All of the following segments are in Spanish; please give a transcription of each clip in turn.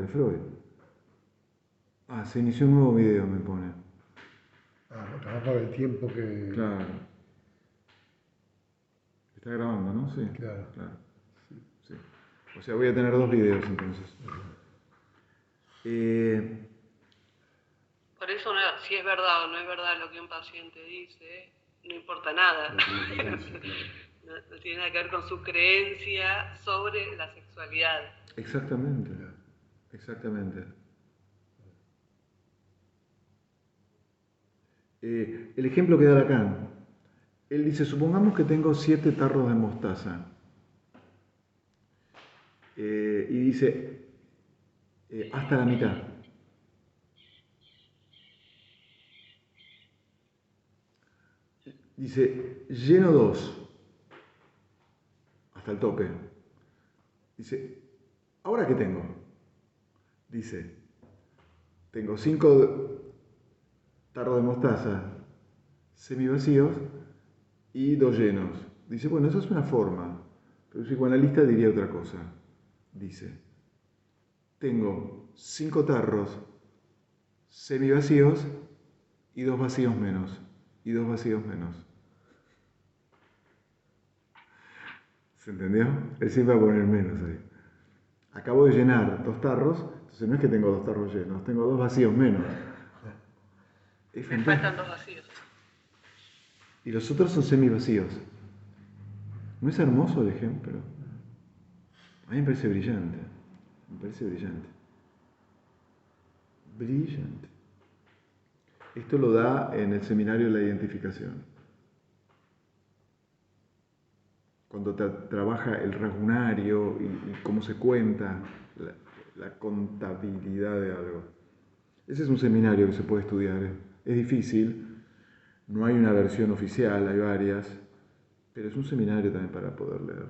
de Freud. Ah, se inició un nuevo video, me pone. Ah, no, por el tiempo que... Claro. Está grabando, ¿no? Sí. Claro. Sí. O sea, voy a tener 2 videos entonces. Por eso, si es verdad o no es verdad lo que un paciente dice, no importa nada. No tiene nada que ver con su creencia sobre la sexualidad. Exactamente. Exactamente. El ejemplo que da Lacan. Él dice, supongamos que tengo 7 tarros de mostaza. Y dice, hasta la mitad. Dice, lleno 2, hasta el tope. Dice, ¿ahora qué tengo? Dice, tengo 5 tarros de mostaza semivacíos y 2 llenos. Dice, bueno, eso es una forma, pero el psicoanalista diría otra cosa. Dice, tengo 5 tarros semivacíos y 2 vacíos menos. Y 2 vacíos menos. ¿Se entendió? Él siempre va a poner menos ahí. Acabo de llenar 2 tarros, entonces no es que tengo 2 tarros llenos, tengo 2 vacíos menos. Me faltan 2 vacíos. Y los otros son semivacíos. ¿No es hermoso el ejemplo? A mí me parece brillante. Me parece brillante. Brillante. Esto lo da en el seminario de la identificación. Cuando trabaja el ragunario y cómo se cuenta la contabilidad de algo. Ese es un seminario que se puede estudiar. Es difícil, no hay una versión oficial, hay varias, pero es un seminario también para poder leer.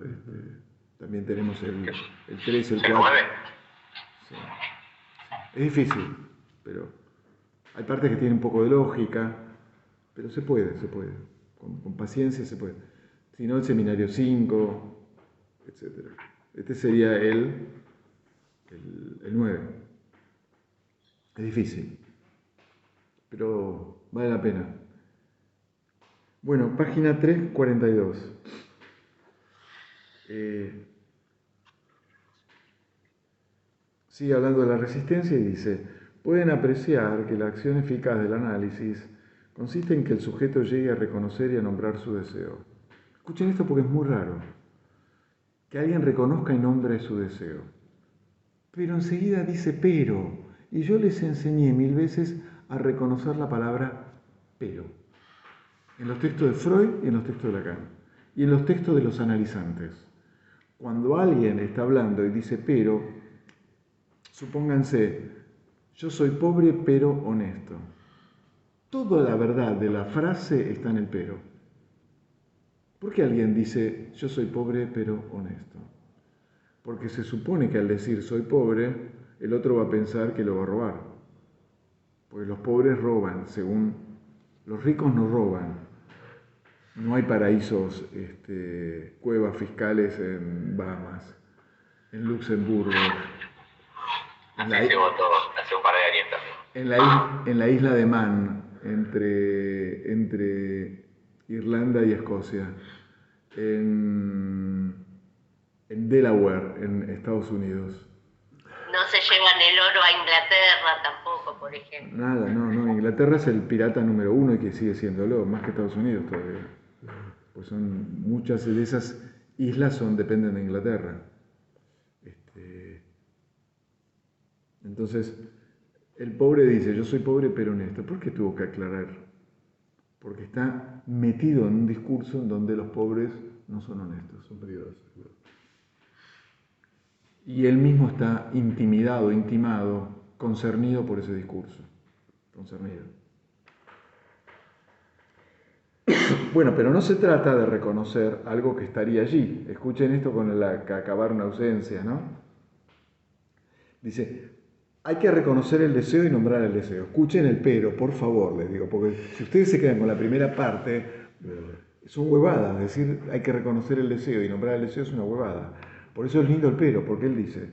También tenemos el 3, el 4. Sí. Es difícil, pero hay partes que tienen un poco de lógica, pero se puede. Con paciencia se puede. Si no, el seminario 5, etc. Este sería el 9. Es difícil, pero vale la pena. Bueno, página 342. Sigue hablando de la resistencia y dice, pueden apreciar que la acción eficaz del análisis consiste en que el sujeto llegue a reconocer y a nombrar su deseo. Escuchen esto porque es muy raro. Que alguien reconozca y nombre su deseo. Pero enseguida dice pero. Y yo les enseñé 1000 veces a reconocer la palabra pero. En los textos de Freud y en los textos de Lacan. Y en los textos de los analizantes. Cuando alguien está hablando y dice pero, supónganse, yo soy pobre pero honesto. Toda la verdad de la frase está en el pero. ¿Por qué alguien dice yo soy pobre pero honesto? Porque se supone que al decir soy pobre, el otro va a pensar que lo va a robar. Porque los pobres roban, según los ricos no roban. No hay paraísos, cuevas fiscales en Bahamas, en Luxemburgo. Así se votó hace un par de años también. En la isla de Man, entre Irlanda y Escocia. En Delaware, en Estados Unidos. No se llevan el oro a Inglaterra tampoco, por ejemplo. Nada, no. Inglaterra es el pirata número 1 y que sigue siéndolo, más que Estados Unidos todavía. Pues muchas de esas islas dependen de Inglaterra. Entonces, el pobre dice, yo soy pobre pero honesto. ¿Por qué tuvo que aclarar? Porque está metido en un discurso en donde los pobres no son honestos, son privados. Y él mismo está intimado, concernido por ese discurso. Concernido. Bueno, pero no se trata de reconocer algo que estaría allí. Escuchen esto con la que acabar una ausencia, ¿no? Dice, hay que reconocer el deseo y nombrar el deseo. Escuchen el pero, por favor, les digo, porque si ustedes se quedan con la primera parte, son huevadas. Es decir, hay que reconocer el deseo y nombrar el deseo es una huevada. Por eso es lindo el pero, porque él dice,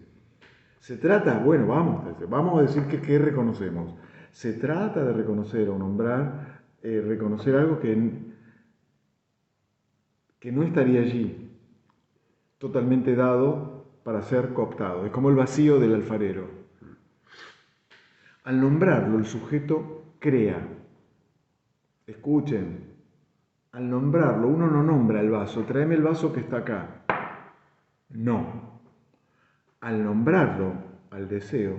Se trata, bueno, vamos a decir que ¿qué reconocemos? Se trata de reconocer o nombrar, reconocer algo que no estaría allí, totalmente dado para ser cooptado. Es como el vacío del alfarero. Al nombrarlo, el sujeto crea. Escuchen, al nombrarlo, uno no nombra el vaso, tráeme el vaso que está acá. No. Al nombrarlo, al deseo,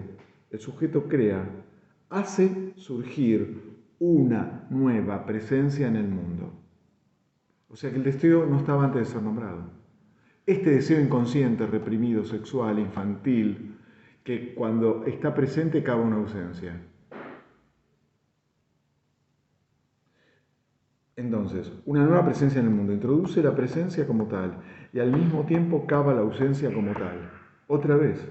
el sujeto crea, hace surgir una nueva presencia en el mundo. O sea que el deseo no estaba antes de ser nombrado. Este deseo inconsciente, reprimido, sexual, infantil, que cuando está presente cava una ausencia. Entonces, una nueva presencia en el mundo introduce la presencia como tal y al mismo tiempo cava la ausencia como tal. Otra vez,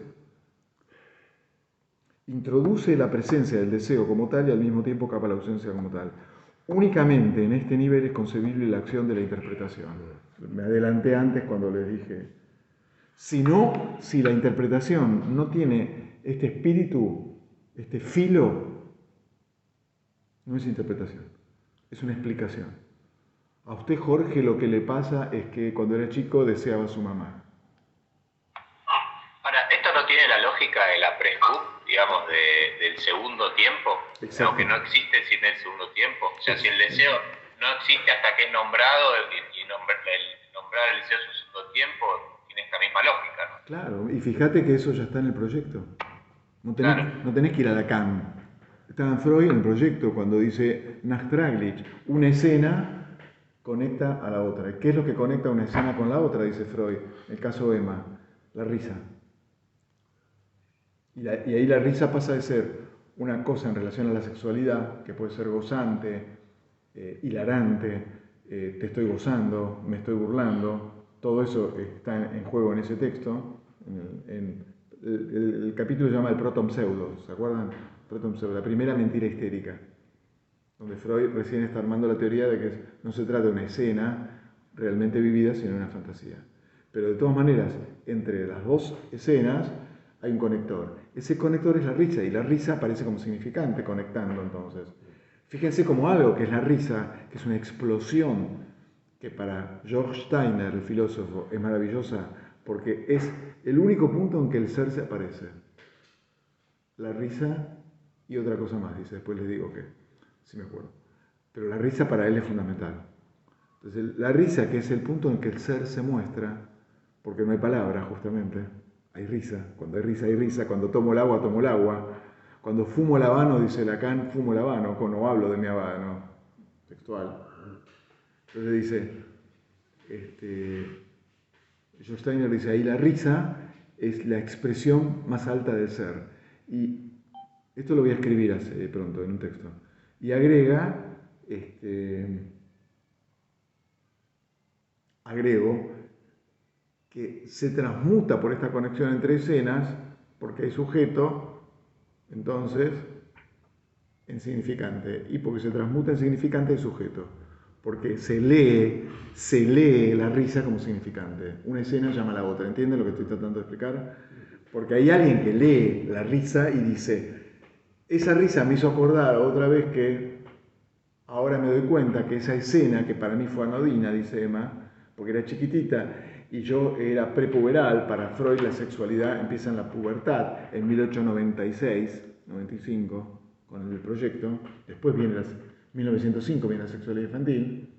introduce la presencia del deseo como tal y al mismo tiempo cava la ausencia como tal. Únicamente en este nivel es concebible la acción de la interpretación. Me adelanté antes cuando les dije, si la interpretación no tiene este espíritu, este filo, no es interpretación, es una explicación. A usted, Jorge, lo que le pasa es que cuando era chico deseaba a su mamá. Ahora, ¿esto no tiene la lógica de la prescup, digamos, del segundo tiempo? Exacto. Que no existe sin el segundo tiempo. O sea, si el deseo no existe hasta que es nombrado y nombrar el deseo en su segundo tiempo, tiene esta misma lógica, ¿no? Claro, y fíjate que eso ya está en el proyecto. No tenés que ir a Lacan. Está en Freud en el proyecto cuando dice Nachtraglic, una escena conecta a la otra. ¿Qué es lo que conecta una escena con la otra? Dice Freud. El caso de Emma, la risa. Y ahí la risa pasa de ser una cosa en relación a la sexualidad, que puede ser gozante, hilarante, te estoy gozando, me estoy burlando. Todo eso está en juego en ese texto. El capítulo se llama el protom pseudo, ¿se acuerdan? Protom pseudo, la primera mentira histérica, donde Freud recién está armando la teoría de que no se trata de una escena realmente vivida, sino de una fantasía. Pero de todas maneras, entre las dos escenas hay un conector. Ese conector es la risa, y la risa aparece como significante, conectando entonces. Fíjense como algo que es la risa, que es una explosión, que para George Steiner, el filósofo, es maravillosa, porque es el único punto en que el ser se aparece. La risa y otra cosa más, dice, después les digo que, si me acuerdo. Pero la risa para él es fundamental. Entonces, la risa, que es el punto en que el ser se muestra, porque no hay palabra, justamente, hay risa. Cuando hay risa, cuando tomo el agua. Cuando fumo el habano, dice Lacan, fumo el habano, no hablo de mi habano, textual. Entonces dice, George Steiner dice, ahí la risa es la expresión más alta del ser. Y esto lo voy a escribir pronto en un texto. Y agrego que se transmuta por esta conexión entre escenas, porque hay sujeto, entonces, en significante, y porque se transmuta en significante hay sujeto, porque se lee la risa como significante. Una escena llama a la otra, ¿entienden lo que estoy tratando de explicar? Porque hay alguien que lee la risa y dice, esa risa me hizo acordar otra vez que ahora me doy cuenta que esa escena, que para mí fue anodina, dice Emma, porque era chiquitita, y yo era prepuberal, para Freud la sexualidad empieza en la pubertad, en 1896-95, con el proyecto, después viene 1905 viene la sexualidad infantil,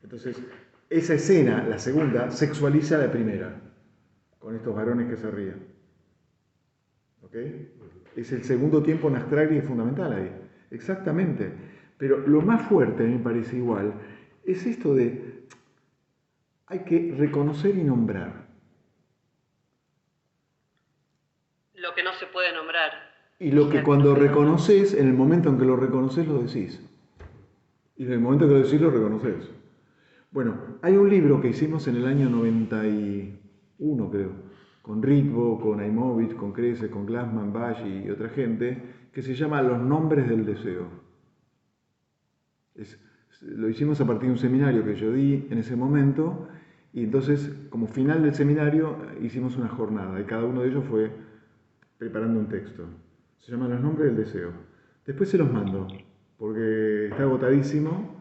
entonces esa escena, la segunda, sexualiza a la primera, con estos varones que se ríen. ¿Ok? Es el segundo tiempo Nachtraglic fundamental ahí, exactamente. Pero lo más fuerte, a mí me parece igual, es esto de hay que reconocer y nombrar. Lo que no se puede nombrar. Y lo que cuando reconoces, en el momento en que lo reconoces, lo decís. Y en el momento en que lo decís, lo reconoces. Bueno, hay un libro que hicimos en el año 91, creo, con Ritvo, con Aimovich, con Krese, con Glassman, Bach y otra gente, que se llama Los nombres del deseo. Lo hicimos a partir de un seminario que yo di en ese momento, y entonces, como final del seminario, hicimos una jornada, y cada uno de ellos fue preparando un texto. Se llama Los nombres del deseo. Después se los mando, porque está agotadísimo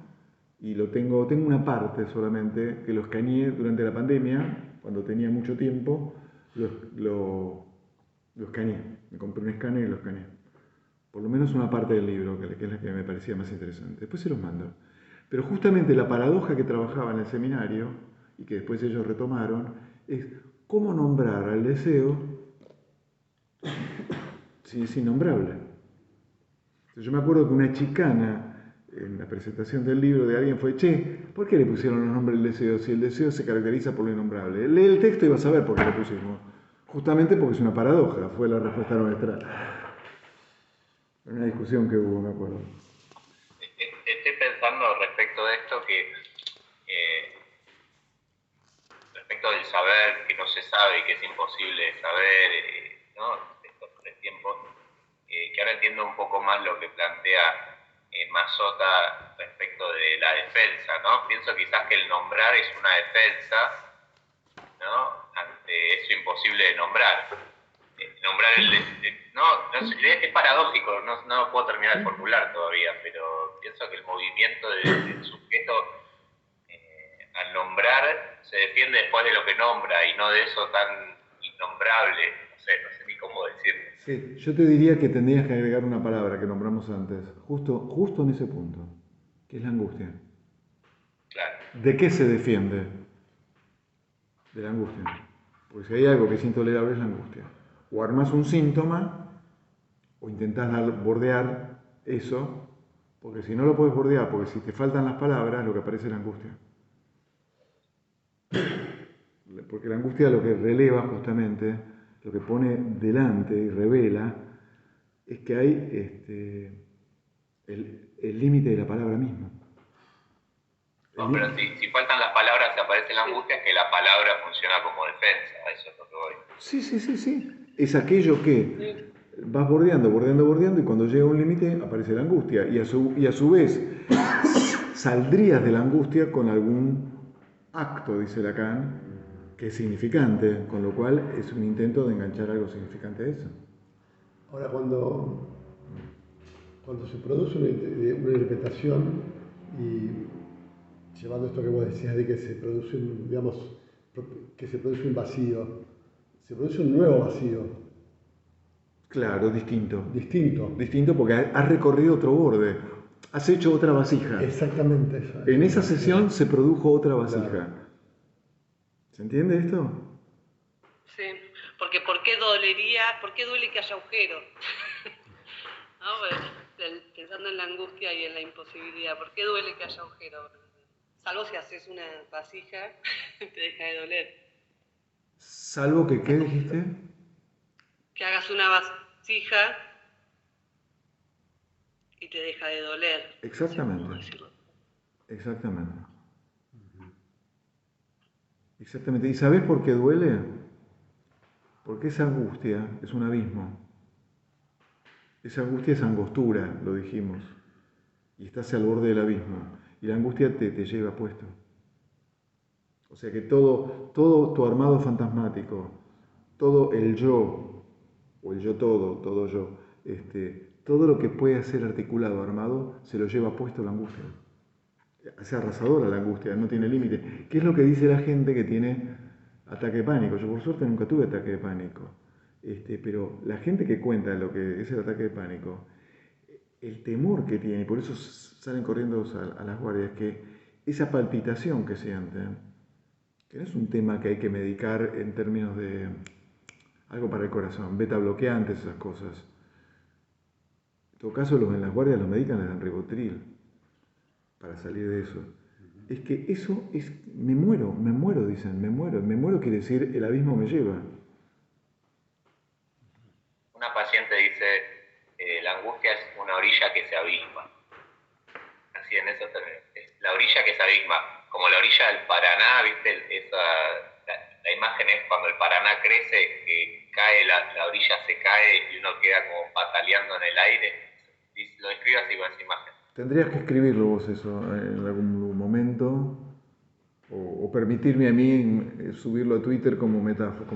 y tengo una parte solamente que lo escaneé durante la pandemia, cuando tenía mucho tiempo, lo escaneé. Me compré un escáner y lo escaneé. Por lo menos una parte del libro, que es la que me parecía más interesante. Después se los mando. Pero justamente la paradoja que trabajaba en el seminario, y que después ellos retomaron, es cómo nombrar al deseo si es innombrable. Yo me acuerdo que una chicana en la presentación del libro de alguien fue: che, ¿por qué le pusieron los nombres del deseo si el deseo se caracteriza por lo innombrable? Lee el texto y vas a ver por qué le pusimos. Justamente porque es una paradoja, fue la respuesta nuestra. Una discusión que hubo, me acuerdo. Estoy pensando respecto de esto que respecto del saber que no se sabe y que es imposible saber, ¿no? Estos 3 tiempos, que ahora entiendo un poco más lo que plantea Mazota respecto de la defensa, ¿no? Pienso quizás que el nombrar es una defensa, ¿no? Ante eso imposible de nombrar. Nombrar es paradójico, no lo puedo terminar de formular todavía, pero pienso que el movimiento del sujeto al nombrar se defiende después de lo que nombra y no de eso tan innombrable, no sé ni cómo decirlo. Sí, yo te diría que tendrías que agregar una palabra que nombramos antes, justo en ese punto, que es la angustia. Claro. ¿De qué se defiende? De la angustia. Porque si hay algo que es intolerable es la angustia. O armas un síntoma, o intentás bordear eso, porque si no lo puedes bordear, porque si te faltan las palabras, lo que aparece es la angustia. Porque la angustia lo que releva justamente, lo que pone delante y revela, es que hay el límite de la palabra misma. No, pero si faltan las palabras y aparece la angustia, es que la palabra funciona como defensa, a eso es lo que voy. Sí. Es aquello que vas bordeando, y cuando llega un límite aparece la angustia. Y a su vez saldrías de la angustia con algún acto, dice Lacan, que es significante, con lo cual es un intento de enganchar algo significante a eso. Ahora, cuando se produce una interpretación, y llevando esto que vos decías de que se produce un vacío, se produce un nuevo vacío. Claro, distinto. Distinto porque has recorrido otro borde, has hecho otra vasija. Exactamente eso. En esa sesión se produjo otra vasija. Claro. ¿Se entiende esto? Sí, porque ¿por qué duele que haya agujero? ¿No? Pensando en la angustia y en la imposibilidad, ¿por qué duele que haya agujero? Salvo si haces una vasija, te deja de doler. Salvo que, ¿qué dijiste? Que hagas una vasija y te deja de doler. Exactamente. ¿Y sabes por qué duele? Porque esa angustia es un abismo. Esa angustia es angostura, lo dijimos. Y estás al borde del abismo. Y la angustia te lleva puesto. O sea que todo tu armado fantasmático, todo el yo, o el yo todo yo, todo lo que puede ser articulado, armado, se lo lleva puesto la angustia. Es arrasadora la angustia, no tiene límite. ¿Qué es lo que dice la gente que tiene ataque de pánico? Yo por suerte nunca tuve ataque de pánico. Pero la gente que cuenta lo que es el ataque de pánico, el temor que tiene, y por eso salen corriendo a las guardias, que esa palpitación que sienten, que no es un tema que hay que medicar en términos de algo para el corazón, beta bloqueantes, esas cosas. En todo caso, en las guardias los medican, les dan Rivotril para salir de eso. Es que eso es, me muero, dicen, me muero quiere decir el abismo me lleva. Una paciente dice, la angustia es una orilla que se abisma. Así en esos términos. Es la orilla que se abisma, como la orilla del Paraná, ¿viste? La imagen es cuando el Paraná crece, que cae, la orilla se cae y uno queda como pataleando en el aire. Lo describo así con esa imagen. Tendrías que escribirlo vos eso en algún momento, o permitirme a mí subirlo a Twitter como metáfora,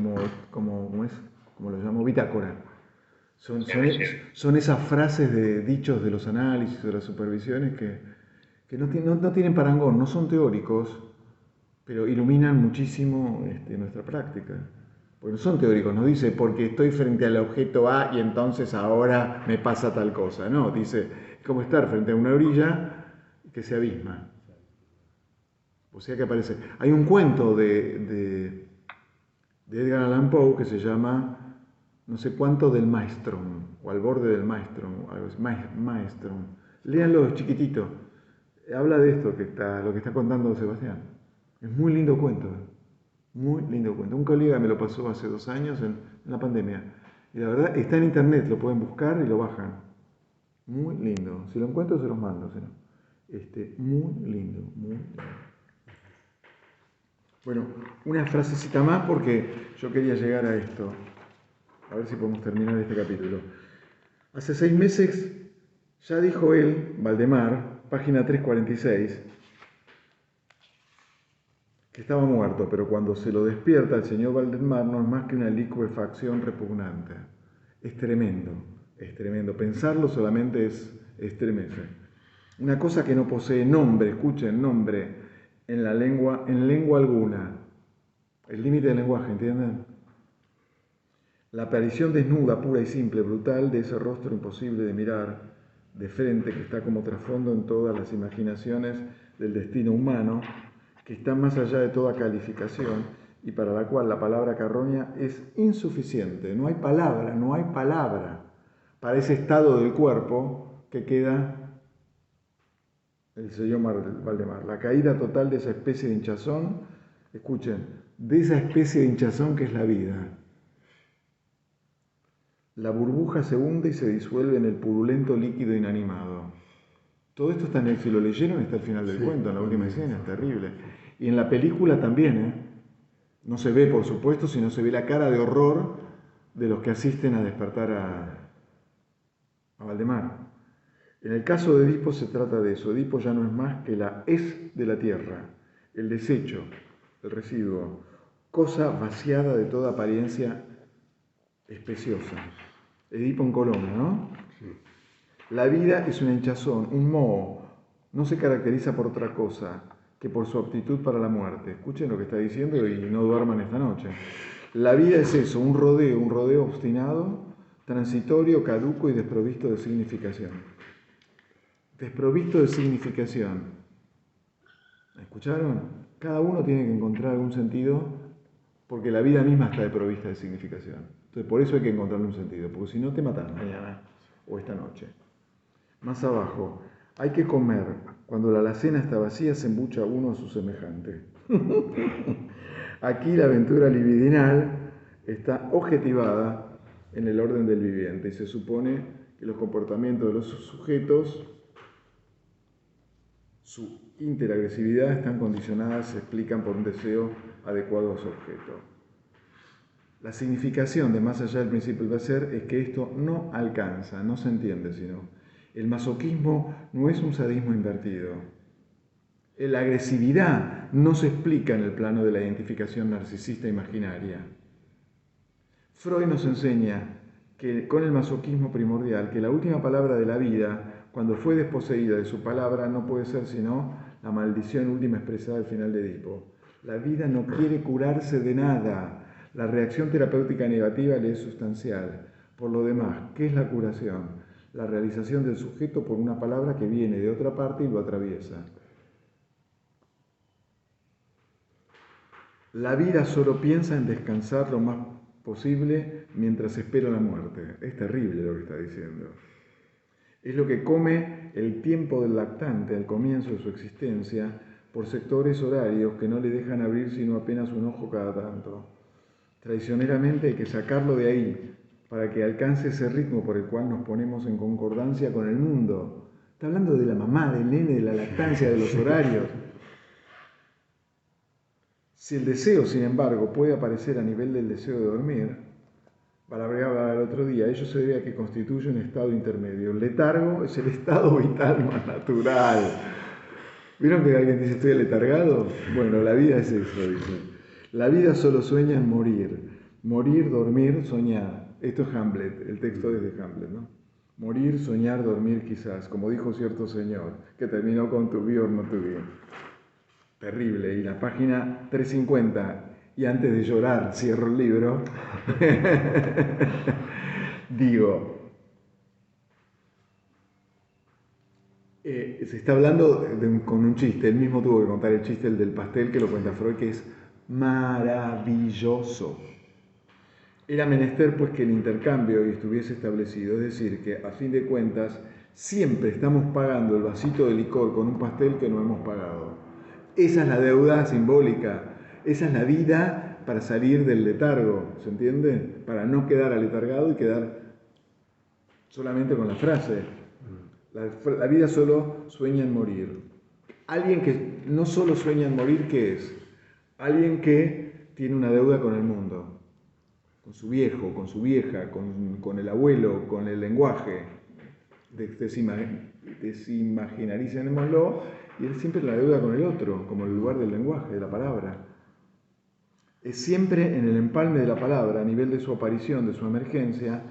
como lo llamo, bitácora. Son esas frases de dichos de los análisis, de las supervisiones que no tienen parangón, no son teóricos, pero iluminan muchísimo nuestra práctica. Porque no son teóricos, no dice porque estoy frente al objeto A y entonces ahora me pasa tal cosa. No, dice, es como estar frente a una orilla que se abisma. O sea que aparece. Hay un cuento de Edgar Allan Poe que se llama no sé cuánto del Maelstrom, o al borde del Maelstrom, algo así, Maelstrom. Léanlo, es chiquitito. Habla de esto lo que está contando Sebastián. Es muy lindo cuento. Muy lindo cuento. Un colega me lo pasó hace 2 años en la pandemia. Y la verdad, está en internet, lo pueden buscar y lo bajan. Muy lindo. Si lo encuentro, se los mando. ¿Sí? Muy lindo, muy lindo. Bueno, una frasecita más porque yo quería llegar a esto. A ver si podemos terminar este capítulo. Hace 6 meses ya dijo él, Valdemar, página 346, que estaba muerto, pero cuando se lo despierta el señor Valdemar no es más que una licuefacción repugnante. Es tremendo, es tremendo. Pensarlo solamente estremece. Una cosa que no posee nombre, escuchen, nombre, en lengua alguna. El límite del lenguaje, ¿entienden? La aparición desnuda, pura y simple, brutal, de ese rostro imposible de mirar de frente, que está como trasfondo en todas las imaginaciones del destino humano, que está más allá de toda calificación y para la cual la palabra carroña es insuficiente. No hay palabra para ese estado del cuerpo que queda el señor Valdemar. La caída total de esa especie de hinchazón, escuchen, de esa especie de hinchazón que es la vida. La burbuja se hunde y se disuelve en el purulento líquido inanimado. Todo esto está si lo leyeron, está al final del cuento, en la última escena, es terrible. Y en la película también, no se ve, por supuesto, sino se ve la cara de horror de los que asisten a despertar a Valdemar. En el caso de Edipo se trata de eso. Edipo ya no es más que la hez de la tierra, el desecho, el residuo, cosa vaciada de toda apariencia especiosa. Edipo en Colombia, ¿no? Sí. La vida es una hinchazón, un moho. No se caracteriza por otra cosa que por su aptitud para la muerte. Escuchen lo que está diciendo y no duerman esta noche. La vida es eso, un rodeo obstinado, transitorio, caduco y desprovisto de significación. Desprovisto de significación. ¿Escucharon? Cada uno tiene que encontrar algún sentido porque la vida misma está desprovista de significación. Entonces, por eso hay que encontrarle un sentido, porque si no te matan mañana o esta noche. Más abajo, hay que comer. Cuando la alacena está vacía, se embucha uno a su semejante. Aquí la aventura libidinal está objetivada en el orden del viviente y se supone que los comportamientos de los sujetos, su interagresividad, están condicionadas, se explican por un deseo adecuado a su objeto. La significación de más allá del principio del placer es que esto no alcanza, no se entiende sino. El masoquismo no es un sadismo invertido. La agresividad no se explica en el plano de la identificación narcisista imaginaria. Freud nos enseña que con el masoquismo primordial, que la última palabra de la vida, cuando fue desposeída de su palabra, no puede ser sino la maldición última expresada al final de Edipo. La vida no quiere curarse de nada. La reacción terapéutica negativa le es sustancial. Por lo demás, ¿qué es la curación? La realización del sujeto por una palabra que viene de otra parte y lo atraviesa. La vida solo piensa en descansar lo más posible mientras espera la muerte. Es terrible lo que está diciendo. Es lo que come el tiempo del lactante al comienzo de su existencia por sectores horarios que no le dejan abrir sino apenas un ojo cada tanto. Traicioneramente hay que sacarlo de ahí para que alcance ese ritmo por el cual nos ponemos en concordancia con el mundo. Está hablando de la mamá, del nene, de la lactancia, de los horarios. Si el deseo, sin embargo, puede aparecer a nivel del deseo de dormir, palabreaba el otro día, ello se debe a que constituye un estado intermedio. El letargo es el estado vital más natural. ¿Vieron que alguien dice estoy aletargado? Bueno, la vida es eso, dice. La vida solo sueña en morir. Morir, dormir, soñar. Esto es Hamlet, el texto es de Hamlet, ¿no? Morir, soñar, dormir quizás, como dijo cierto señor, que terminó con to be or not to be. Terrible. Y la página 350, y antes de llorar cierro el libro, digo, se está hablando con un chiste, él mismo tuvo que contar el chiste, el del pastel, que lo cuenta Freud, que es maravilloso. Era menester pues que el intercambio estuviese establecido, es decir, que a fin de cuentas siempre estamos pagando el vasito de licor con un pastel que no hemos pagado. Esa es la deuda simbólica, esa es la vida para salir del letargo, ¿se entiende? Para no quedar aletargado y quedar solamente con la frase. La vida solo sueña en morir. Alguien que no solo sueña en morir, ¿qué es? Alguien que tiene una deuda con el mundo. Con su viejo, con su vieja, con el abuelo, con el lenguaje. Desimaginarícenoslo, y es siempre la deuda con el otro, como el lugar del lenguaje, de la palabra. Es siempre en el empalme de la palabra, a nivel de su aparición, de su emergencia,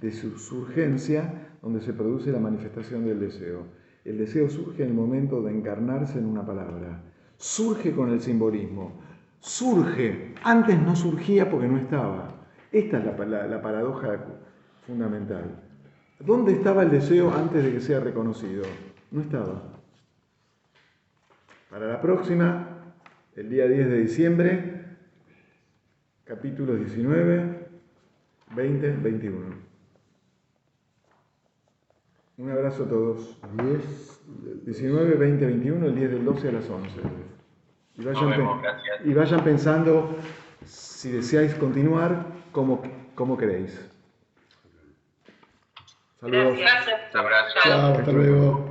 de su surgencia, donde se produce la manifestación del deseo. El deseo surge en el momento de encarnarse en una palabra. Surge con el simbolismo. Surge. Antes no surgía porque no estaba. Esta es la paradoja fundamental. ¿Dónde estaba el deseo antes de que sea reconocido? No estaba. Para la próxima, el día 10 de diciembre, capítulos 19, 20, 21. Un abrazo a todos. 19, 20, 21, el 10 del 12 a las 11. Y vayan pensando, si deseáis continuar, cómo queréis. Saludos. Gracias. Abrazo. Chao, hasta luego.